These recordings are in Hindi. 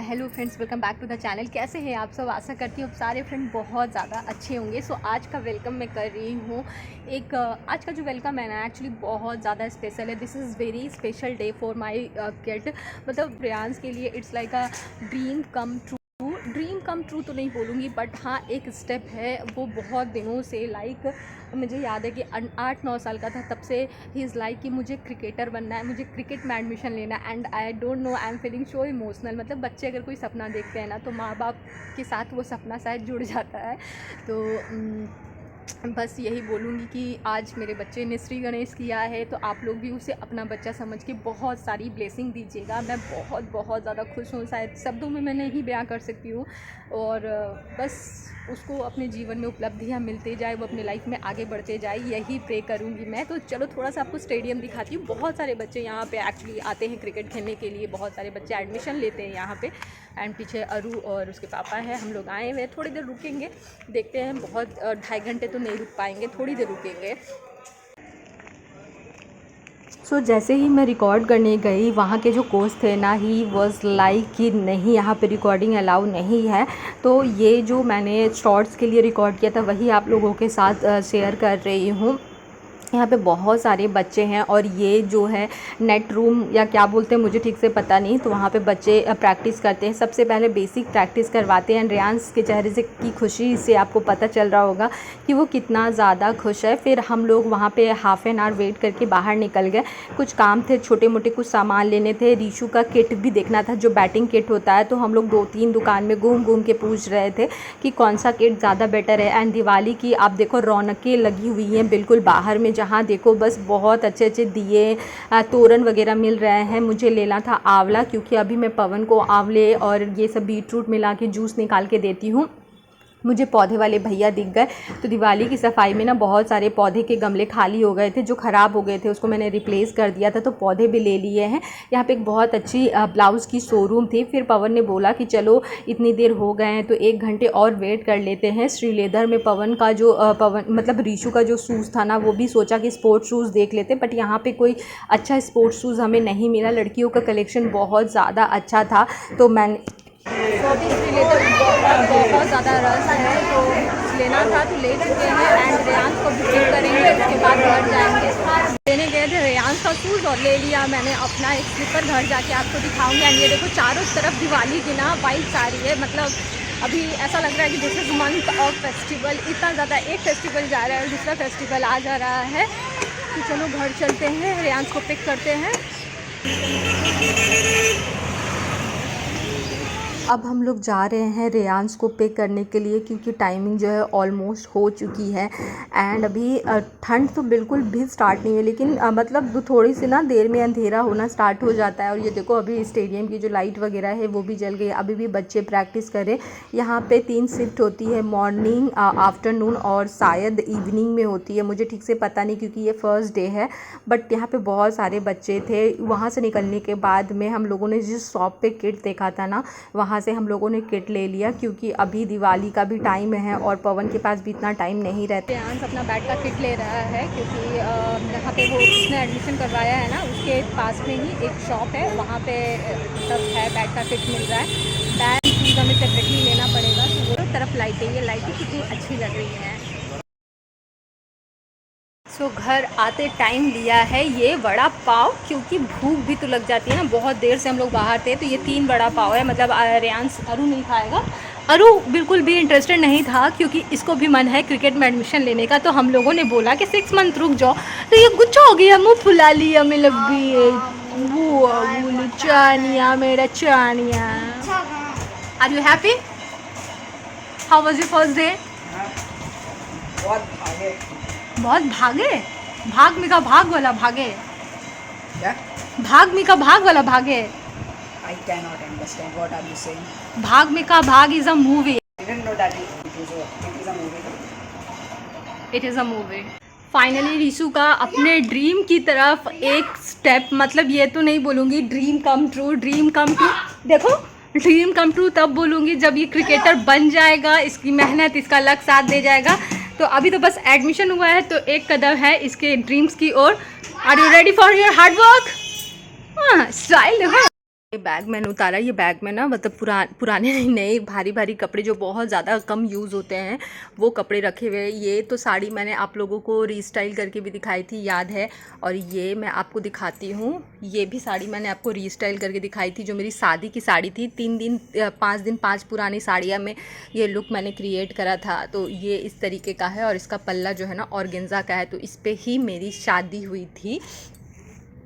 Hello friends, welcome back to the channel. कैसे हैं आप सब? आशा करती हूँ सारे फ्रेंड बहुत ज़्यादा अच्छे होंगे। सो आज का वेलकम मैं कर रही हूँ। आज का जो वेलकम है ना, एक्चुअली बहुत ज़्यादा स्पेशल है। This is very special day for my kid. मतलब रियांस के लिए it's like a dream come true. Dream come true तो नहीं बोलूँगी, बट हाँ एक स्टेप है। वो बहुत दिनों से लाइक मुझे याद है कि 8-9 साल का था, तब से ही इज़ लाइक कि मुझे क्रिकेटर बनना है, मुझे क्रिकेट में एडमिशन लेना है। And I don't know, I am feeling so emotional. मतलब बच्चे अगर कोई सपना देखते हैं ना, तो माँ बाप के साथ वो सपना शायद जुड़ जाता है। तो बस यही बोलूँगी कि आज मेरे बच्चे ने श्री गणेश किया है, तो आप लोग भी उसे अपना बच्चा समझ के बहुत सारी ब्लेसिंग दीजिएगा। मैं बहुत बहुत ज़्यादा खुश हूँ, शायद शब्दों में मैं नहीं बयां कर सकती हूँ। और बस उसको अपने जीवन में उपलब्धियाँ मिलते जाए, वो अपने लाइफ में आगे बढ़ते जाए, यही प्रे करूँगी मैं। तो चलो थोड़ा सा आपको स्टेडियम दिखाती हूँ। बहुत सारे बच्चे यहाँ पे एक्चुअली आते हैं क्रिकेट खेलने के लिए, बहुत सारे बच्चे एडमिशन लेते हैं यहाँ पे। एंड पीछे अरू और उसके पापा हैं, हम लोग आए हुए हैं। थोड़ी देर रुकेंगे, देखते हैं। बहुत 2.5 घंटे तो नहीं रुक पाएंगे, थोड़ी देर रुकेंगे। सो जैसे ही मैं रिकॉर्ड करने गई, वहाँ के जो कोच थे ना, ही वॉज लाइक कि नहीं, यहाँ पे रिकॉर्डिंग अलाउ नहीं है। तो ये जो मैंने शॉर्ट्स के लिए रिकॉर्ड किया था, वही आप लोगों के साथ शेयर कर रही हूँ। यहाँ पे बहुत सारे बच्चे हैं, और ये जो है नेट रूम या क्या बोलते हैं मुझे ठीक से पता नहीं। तो वहाँ पे बच्चे प्रैक्टिस करते हैं। सबसे पहले बेसिक प्रैक्टिस करवाते हैं। रियांस के चेहरे से की खुशी से आपको पता चल रहा होगा कि वो कितना ज़्यादा खुश है। फिर हम लोग वहाँ पे हाफ़ एन आवर वेट करके बाहर निकल गए। कुछ काम थे, छोटे मोटे कुछ सामान लेने थे। रीशु का किट भी देखना था, जो बैटिंग किट होता है। तो हम लोग 2-3 दुकान में घूम घूम के पूछ रहे थे कि कौन सा किट ज़्यादा बेटर है। एंड दिवाली की आप देखो रौनकें लगी हुई हैं बिल्कुल बाहर में, जहाँ देखो बस बहुत अच्छे अच्छे दिए, तोरण वगैरह मिल रहे हैं। मुझे लेना था आंवला, क्योंकि अभी मैं पवन को आंवले और ये सब बीट रूट मिला के जूस निकाल के देती हूँ। मुझे पौधे वाले भैया दिख गए। तो दिवाली की सफाई में ना बहुत सारे पौधे के गमले खाली हो गए थे, जो ख़राब हो गए थे, उसको मैंने रिप्लेस कर दिया था। तो पौधे भी ले लिए हैं। यहाँ पे एक बहुत अच्छी ब्लाउज़ की शोरूम थी। फिर पवन ने बोला कि चलो इतनी देर हो गए हैं तो 1 घंटे और वेट कर लेते हैं। श्री लेदर में पवन का जो मतलब रीशु का जो शूज़ था ना, वो भी सोचा कि स्पोर्ट्स शूज़ देख लेते, बट यहाँ पर कोई अच्छा स्पोर्ट्स शूज़ हमें नहीं मिला। लड़कियों का कलेक्शन बहुत ज़्यादा अच्छा था। तो मैंने शॉपिंग के लिए तो बहुत ज़्यादा रस है, तो लेना था तो ले चुके हैं। एंड रियांस को बुकिंग करेंगे, उसके बाद घर जाएंगे। लेने गए थे रियांस का शूज़ और ले लिया मैंने अपना एक स्लीपर। घर जाके आपको दिखाऊंगी। एंड ये देखो चारों तरफ दिवाली की ना वाइब्स आ रही है। मतलब अभी ऐसा लग रहा है कि this is month of festival. इतना ज़्यादा, एक फेस्टिवल जा रहा है और दूसरा फेस्टिवल आ जा रहा है। तो चलो घर चलते हैं, रियांस को पिक करते हैं। अब हम लोग जा रहे हैं रियांस को पिक करने के लिए, क्योंकि टाइमिंग जो है ऑलमोस्ट हो चुकी है। एंड अभी ठंड तो बिल्कुल भी स्टार्ट नहीं है, लेकिन मतलब थोड़ी सी ना देर में अंधेरा होना स्टार्ट हो जाता है। और ये देखो अभी स्टेडियम की जो लाइट वगैरह है वो भी जल गई। अभी भी बच्चे प्रैक्टिस करें। यहाँ पे 3 शिफ्ट होती है, मॉर्निंग, आफ्टरनून और शायद इवनिंग में होती है। मुझे ठीक से पता नहीं, क्योंकि ये फर्स्ट डे है। बट यहाँ पे बहुत सारे बच्चे थे। वहाँ से निकलने के बाद में हम लोगों ने जिस शॉप पे किट देखा था ना, वहाँ से हम लोगों ने किट ले लिया, क्योंकि अभी दिवाली का भी टाइम है और पवन के पास भी इतना टाइम नहीं रहता। रियांस अपना बैट का किट ले रहा है, क्योंकि यहाँ पे वो उसने एडमिशन करवाया है ना, उसके पास में ही एक शॉप है, वहाँ पे सब है, बैट का किट मिल रहा है। बैट शूज़ हमें सेपरेटली लेना पड़ेगा। तो वो तरफ लाइटें, ये लाइटें कितनी अच्छी लग रही हैं। सो घर आते टाइम लिया है ये वड़ा पाव, क्योंकि भूख भी तो लग जाती है ना। बहुत देर से हम लोग बाहर थे। तो ये 3 वड़ा पाव है। मतलब रियांस, अरू नहीं खाएगा। अरू बिल्कुल भी इंटरेस्टेड नहीं था, क्योंकि इसको भी मन है क्रिकेट में एडमिशन लेने का। तो हम लोगों ने बोला कि 6 मंथ रुक जाओ। तो ये गुच्छा हो गया, मुँह फुला लिया में लग गई है। वो चानिया, मेरा चानिया। Are you happy? How was your first day? बहुत भागे। भाग में का भाग वाला भागे। क्या? भाग में का भाग वाला भागे। I cannot understand what are you saying. भाग में का भाग is a movie. I didn't know that it is a movie. It is a movie. Finally Rishu का अपने ड्रीम की तरफ एक स्टेप, मतलब ये तो नहीं बोलूँगी dream come true. Dream come true, देखो ड्रीम कम ट्रू तब बोलूँगी जब ये क्रिकेटर बन जाएगा, इसकी मेहनत, इसका लक साथ दे जाएगा। तो अभी तो बस एडमिशन हुआ है, तो एक कदम है इसके ड्रीम्स की ओर। Are you ready for your hard work? हाँ, स्टाइल देखो। बैग मैंने उतारा, ये बैग में ना मतलब पुराने नहीं, नए भारी भारी कपड़े जो बहुत ज़्यादा कम यूज़ होते हैं वो कपड़े रखे हुए हैं। ये तो साड़ी मैंने आप लोगों को रीस्टाइल करके भी दिखाई थी, याद है। और ये मैं आपको दिखाती हूँ, ये भी साड़ी मैंने आपको रीस्टाइल करके दिखाई थी, जो मेरी शादी की साड़ी थी। 5 पुरानी साड़ियाँ में ये लुक मैंने क्रिएट करा था। तो ये इस तरीके का है और इसका पल्ला जो है ना ऑर्गेन्जा का है, तो इस पर ही मेरी शादी हुई थी।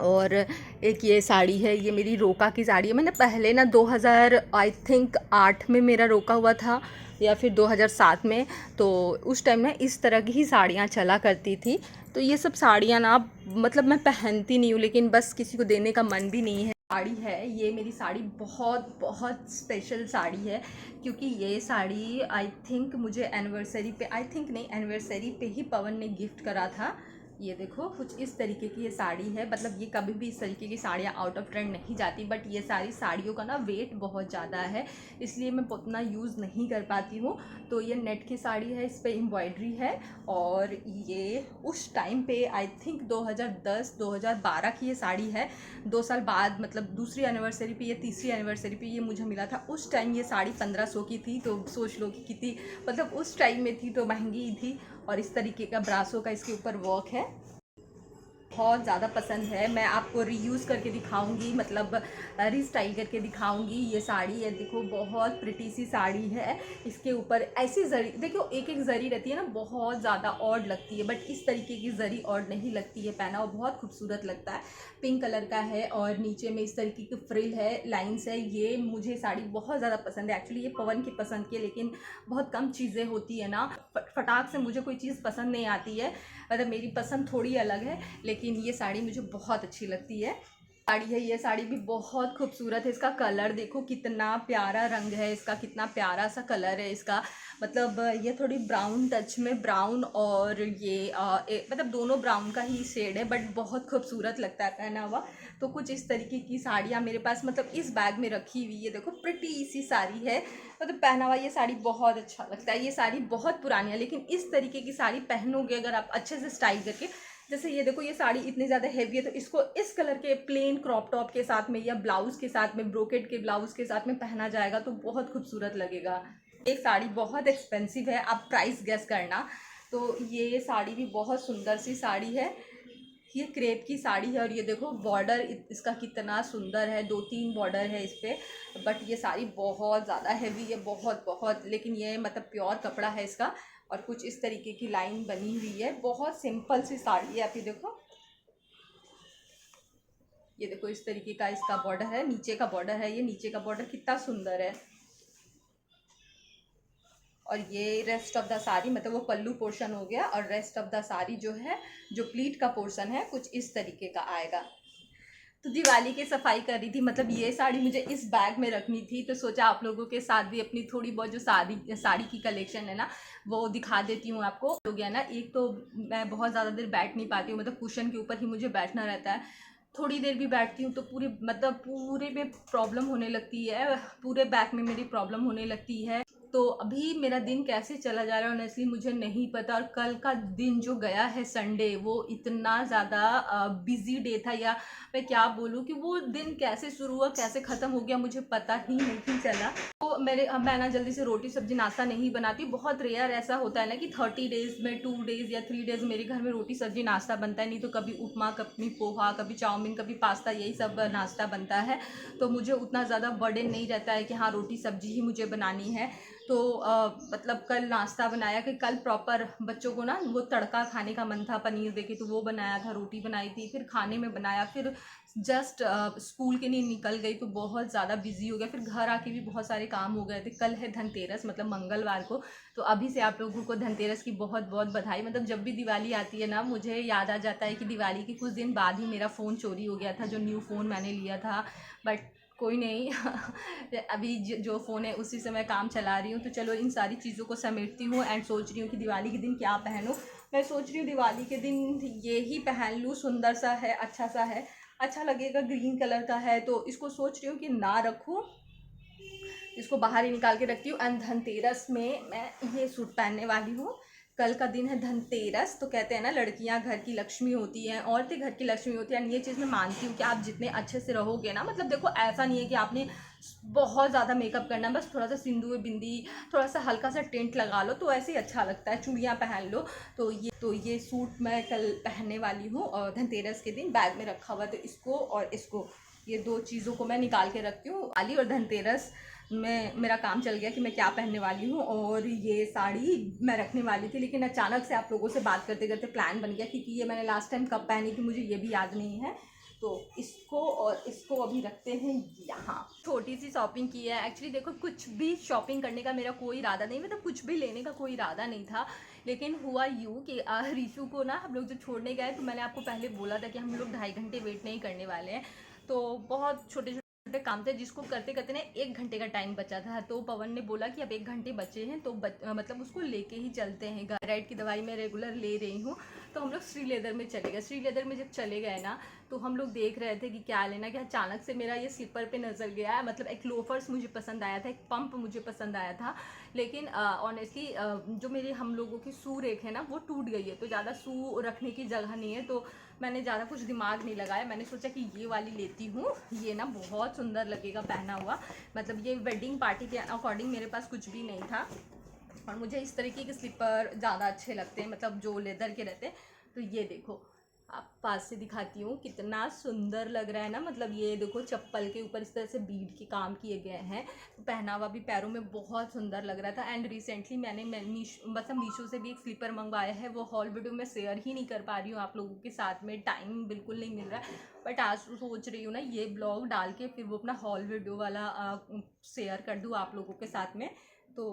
और एक ये साड़ी है, ये मेरी रोका की साड़ी है। मैंने पहले ना 2000 आई थिंक 8 में मेरा रोका हुआ था या फिर 2007 में, तो उस टाइम ना इस तरह की ही साड़ियाँ चला करती थी। तो ये सब साड़ियाँ ना मतलब मैं पहनती नहीं हूँ, लेकिन बस किसी को देने का मन भी नहीं है। साड़ी है ये मेरी साड़ी, बहुत बहुत स्पेशल साड़ी है, क्योंकि ये साड़ी आई थिंक मुझे एनिवर्सरी पे, आई थिंक नहीं, एनिवर्सरी पे ही पवन ने गिफ्ट करा था। ये देखो कुछ इस तरीके की ये साड़ी है। मतलब ये कभी भी इस तरीके की साड़ियाँ आउट ऑफ ट्रेंड नहीं जाती, बट ये सारी साड़ियों का ना वेट बहुत ज़्यादा है, इसलिए मैं उतना यूज़ नहीं कर पाती हूँ। तो ये नेट की साड़ी है, इस पर एम्ब्रॉयडरी है। और ये उस टाइम पे आई थिंक 2010-2012 की ये साड़ी है। 2 साल बाद मतलब दूसरी एनिवर्सरी पे, ये तीसरी एनिवर्सरी पे ये मुझे मिला था। उस टाइम ये साड़ी 1500 की थी, तो सोच लो कि कितनी मतलब उस टाइम में थी, तो महंगी थी। और इस तरीके का ब्रासो का इसके ऊपर वर्क है, बहुत ज़्यादा पसंद है। मैं आपको रीयूज़ करके दिखाऊंगी, मतलब रीस्टाइल करके दिखाऊंगी। ये साड़ी है, देखो बहुत प्रिटी सी साड़ी है। इसके ऊपर ऐसी जरी, देखो एक एक जरी रहती है ना, बहुत ज़्यादा ऑड लगती है, बट इस तरीके की जरी ऑड नहीं लगती है, पहना और बहुत खूबसूरत लगता है। पिंक कलर का है और नीचे में इस तरीके की फ्रिल है, लाइन्स है। ये मुझे साड़ी बहुत ज़्यादा पसंद है। एक्चुअली ये पवन की पसंद की है, लेकिन बहुत कम चीज़ें होती है ना, फटाक से मुझे कोई चीज़ पसंद नहीं आती है, मतलब मेरी पसंद थोड़ी अलग है। लेकिन ये साड़ी मुझे बहुत अच्छी लगती है। साड़ी है, ये साड़ी भी बहुत खूबसूरत है। इसका कलर देखो कितना प्यारा रंग है इसका, कितना प्यारा सा कलर है इसका। मतलब ये थोड़ी ब्राउन टच में, ब्राउन और ये मतलब दोनों ब्राउन का ही शेड है, बट बहुत खूबसूरत लगता है पहना हुआ। तो कुछ इस तरीके की साड़ियाँ मेरे पास मतलब इस बैग में रखी हुई है। देखो प्रिटी सी साड़ी है, मतलब पहना हुआ ये साड़ी बहुत अच्छा लगता है। ये साड़ी बहुत पुरानी है, लेकिन इस तरीके की साड़ी पहनोगे अगर आप अच्छे से स्टाइल करके, जैसे ये देखो ये साड़ी इतनी ज़्यादा हैवी है, तो इसको इस कलर के प्लेन क्रॉप टॉप के साथ में या ब्लाउज के साथ में, ब्रोकेड के ब्लाउज के साथ में पहना जाएगा तो बहुत खूबसूरत लगेगा। एक साड़ी बहुत एक्सपेंसिव है, आप प्राइस गेस करना। तो ये साड़ी भी बहुत सुंदर सी साड़ी है, ये क्रेप की साड़ी है। और ये देखो बॉर्डर इसका कितना सुंदर है, 2-3 बॉर्डर है इस पर। बट ये साड़ी बहुत ज़्यादा हैवी है, बहुत बहुत, लेकिन ये मतलब प्योर कपड़ा है इसका। और कुछ इस तरीके की लाइन बनी हुई है, बहुत सिंपल सी साड़ी है। आप ये देखो इस तरीके का इसका बॉर्डर है, नीचे का बॉर्डर है, ये नीचे का बॉर्डर कितना सुंदर है। और ये रेस्ट ऑफ द साड़ी, मतलब वो पल्लू पोर्शन हो गया, और रेस्ट ऑफ द साड़ी जो है, जो प्लीट का पोर्शन है, कुछ इस तरीके का आएगा। तो दिवाली की सफाई कर रही थी, मतलब ये साड़ी मुझे इस बैग में रखनी थी, तो सोचा आप लोगों के साथ भी अपनी थोड़ी बहुत जो साड़ी की कलेक्शन है ना वो दिखा देती हूँ आपको। हो गया ना, एक तो मैं बहुत ज़्यादा देर बैठ नहीं पाती हूँ, मतलब कुशन के ऊपर ही मुझे बैठना रहता है। थोड़ी देर भी बैठती हूँ तो पूरे में प्रॉब्लम होने लगती है, पूरे बैक में मेरी प्रॉब्लम होने लगती है। तो अभी मेरा दिन कैसे चला जा रहा है ऑनेस्टली मुझे नहीं पता। और कल का दिन जो गया है संडे, वो इतना ज़्यादा बिजी डे था, या मैं क्या बोलूँ कि वो दिन कैसे शुरू हुआ कैसे ख़त्म हो गया मुझे पता ही नहीं चला। तो मैं ना जल्दी से रोटी सब्जी नाश्ता नहीं बनाती। बहुत रेयर ऐसा होता है ना कि 30 डेज़ में 2 डेज़ या 3 डेज़ मेरे घर में रोटी सब्जी नाश्ता बनता है, नहीं तो कभी उपमा, कभी पोहा, कभी चाउमीन, कभी पास्ता, यही सब नाश्ता बनता है। तो मुझे उतना ज़्यादा बर्डन नहीं रहता है कि हाँ रोटी सब्जी ही मुझे बनानी है। तो मतलब कल नाश्ता बनाया कि कल प्रॉपर बच्चों को ना वो तड़का खाने का मन था, पनीर देखे तो वो बनाया था, रोटी बनाई थी, फिर खाने में बनाया, फिर जस्ट स्कूल के लिए निकल गई तो बहुत ज़्यादा बिजी हो गया। फिर घर आके भी बहुत सारे काम हो गए थे। कल है धनतेरस, मतलब मंगलवार को, तो अभी से आप लोगों को धनतेरस की बहुत बहुत बधाई। मतलब जब भी दिवाली आती है ना मुझे याद आ जाता है कि दिवाली के कुछ दिन बाद ही मेरा फ़ोन चोरी हो गया था, जो न्यू फ़ोन मैंने लिया था। बट कोई नहीं अभी जो फ़ोन है उसी से मैं काम चला रही हूँ। तो चलो इन सारी चीज़ों को समेटती हूँ एंड सोच रही हूँ कि दिवाली के दिन क्या पहनूँ। मैं सोच रही हूँ दिवाली के दिन ये ही पहन लूँ, सुंदर सा है, अच्छा सा है, अच्छा लगेगा, ग्रीन कलर का है। तो इसको सोच रही हूँ कि ना रखूँ, इसको बाहर ही निकाल के रखती हूँ। एंड धनतेरस में मैं ये सूट पहनने वाली हूँ। कल का दिन है धनतेरस। तो कहते हैं ना, लड़कियां घर की लक्ष्मी होती हैं, औरतें घर की लक्ष्मी होती हैं। ये चीज़ मैं मानती हूँ कि आप जितने अच्छे से रहोगे ना, मतलब देखो ऐसा नहीं है कि आपने बहुत ज़्यादा मेकअप करना, बस थोड़ा सा सिंदूर बिंदी, थोड़ा सा हल्का सा टेंट लगा लो तो ऐसे ही अच्छा लगता है, चूड़ियाँ पहन लो। तो ये सूट मैं कल पहनने वाली हूँ और धनतेरस के दिन बैग में रखा हुआ, तो इसको और इसको, ये दो चीज़ों को मैं निकाल के रखती हूँ। आली और धनतेरस में मेरा काम चल गया कि मैं क्या पहनने वाली हूँ, और ये साड़ी मैं रखने वाली थी, लेकिन अचानक से आप लोगों से बात करते करते प्लान बन गया, क्योंकि ये मैंने लास्ट टाइम कब पहनी थी मुझे ये भी याद नहीं है। तो इसको और इसको अभी रखते हैं यहाँ। छोटी सी शॉपिंग की है एक्चुअली। देखो, कुछ भी शॉपिंग करने का मेरा कोई इरादा नहीं, मतलब कुछ भी लेने का कोई इरादा नहीं था, लेकिन हुआ यूँ कि रीशु को ना हम लोग जब छोड़ने गए, तो मैंने आपको पहले बोला था कि हम लोग 2.5 घंटे वेट नहीं करने वाले हैं। तो बहुत छोटे छोटे काम थे जिसको करते करते ना 1 घंटे का टाइम बचा था। तो पवन ने बोला कि अब 1 घंटे बचे हैं, तो मतलब उसको लेके ही चलते हैं। थायराइड की दवाई मैं रेगुलर ले रही हूँ। तो हम लोग श्री लेदर में चले गए। श्री लेदर में जब चले गए ना, तो हम लोग देख रहे थे कि क्या लेना, कि अचानक से मेरा ये स्लीपर पे नजर गया। मतलब एक लोफर्स मुझे पसंद आया था, एक पंप मुझे पसंद आया था, लेकिन ऑनेस्टली जो मेरे हम लोगों की शू रेक है ना, वो टूट गई है, तो ज़्यादा शू रखने की जगह नहीं है। तो मैंने ज़्यादा कुछ दिमाग नहीं लगाया, मैंने सोचा कि ये वाली लेती हूँ। ये ना बहुत सुंदर लगेगा पहना हुआ। मतलब ये वेडिंग पार्टी के अकॉर्डिंग मेरे पास कुछ भी नहीं था, और मुझे इस तरीके के स्लीपर ज़्यादा अच्छे लगते हैं, मतलब जो लेदर के रहते हैं। तो ये देखो, आप पास से दिखाती हूँ, कितना सुंदर लग रहा है ना। मतलब ये देखो, चप्पल के ऊपर इस तरह से बीड के काम किए गए हैं, तो पहनावा भी पैरों में बहुत सुंदर लग रहा था। एंड रिसेंटली मैंने मीशो से भी एक स्लीपर मंगवाया है, वो हॉल वीडियो में शेयर ही नहीं कर पा रही हूँ आप लोगों के साथ में, टाइम बिल्कुल नहीं मिल रहा है। बट आज सोच रही हूँ ना, ये ब्लॉग डाल के फिर वो अपना हॉल वीडियो वाला शेयर कर दूँ आप लोगों के साथ में। तो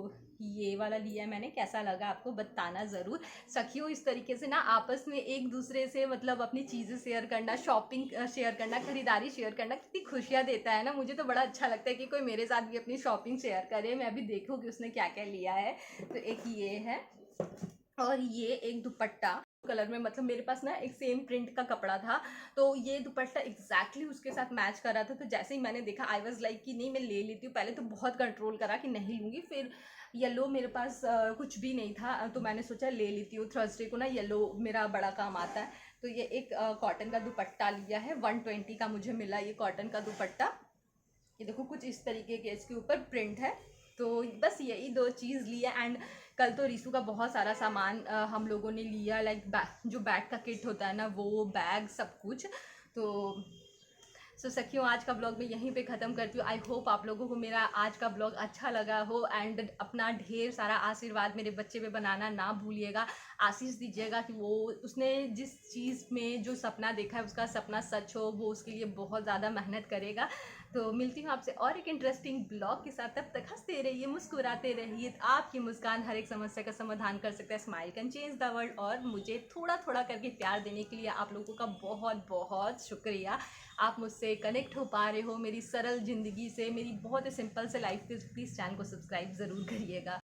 ये वाला लिया है मैंने, कैसा लगा आपको बताना ज़रूर। सखियों, इस तरीके से ना आपस में एक दूसरे से मतलब अपनी चीज़ें शेयर करना, शॉपिंग शेयर करना, खरीदारी शेयर करना कितनी खुशियाँ देता है ना। मुझे तो बड़ा अच्छा लगता है कि कोई मेरे साथ भी अपनी शॉपिंग शेयर करे, मैं भी देखूँ कि उसने क्या क्या लिया है। तो एक ये है, और ये एक दुपट्टा कलर में, मतलब मेरे पास ना एक सेम प्रिंट का कपड़ा था, तो ये दुपट्टा एग्जैक्टली उसके साथ मैच कर रहा था। तो जैसे ही मैंने देखा, आई वाज लाइक कि नहीं, मैं ले लेती हूँ। पहले तो बहुत कंट्रोल करा कि नहीं लूँगी, फिर येलो मेरे पास कुछ भी नहीं था, तो मैंने सोचा ले लेती हूँ। थर्सडे को ना येलो मेरा बड़ा काम आता है। तो ये एक कॉटन का दुपट्टा लिया है, 120 का मुझे मिला ये कॉटन का दुपट्टा। ये देखो, कुछ इस तरीके के इसके ऊपर प्रिंट है। तो बस यही 2 चीज़ लिया। एंड कल तो रीशु का बहुत सारा सामान हम लोगों ने लिया, लाइक जो बैग का किट होता है ना, वो बैग सब कुछ। तो सखियों, आज का ब्लॉग मैं यहीं पे ख़त्म करती हूँ। आई होप आप लोगों को मेरा आज का ब्लॉग अच्छा लगा हो। एंड अपना ढेर सारा आशीर्वाद मेरे बच्चे पे बनाना ना भूलिएगा, आशीष दीजिएगा कि वो उसने जिस चीज़ में जो सपना देखा है उसका सपना सच हो, वो उसके लिए बहुत ज़्यादा मेहनत करेगा। तो मिलती हूँ आपसे और एक इंटरेस्टिंग ब्लॉग के साथ। तब तक हंसते रहिए, मुस्कुराते रहिए। आपकी मुस्कान हर एक समस्या का समाधान कर सकता है। Smile can change the world. और मुझे थोड़ा थोड़ा करके प्यार देने के लिए आप लोगों का बहुत बहुत शुक्रिया। आप मुझसे कनेक्ट हो पा रहे हो मेरी सरल ज़िंदगी से, मेरी बहुत ही सिंपल से लाइफ से। प्लीज़ चैनल को सब्सक्राइब ज़रूर करिएगा।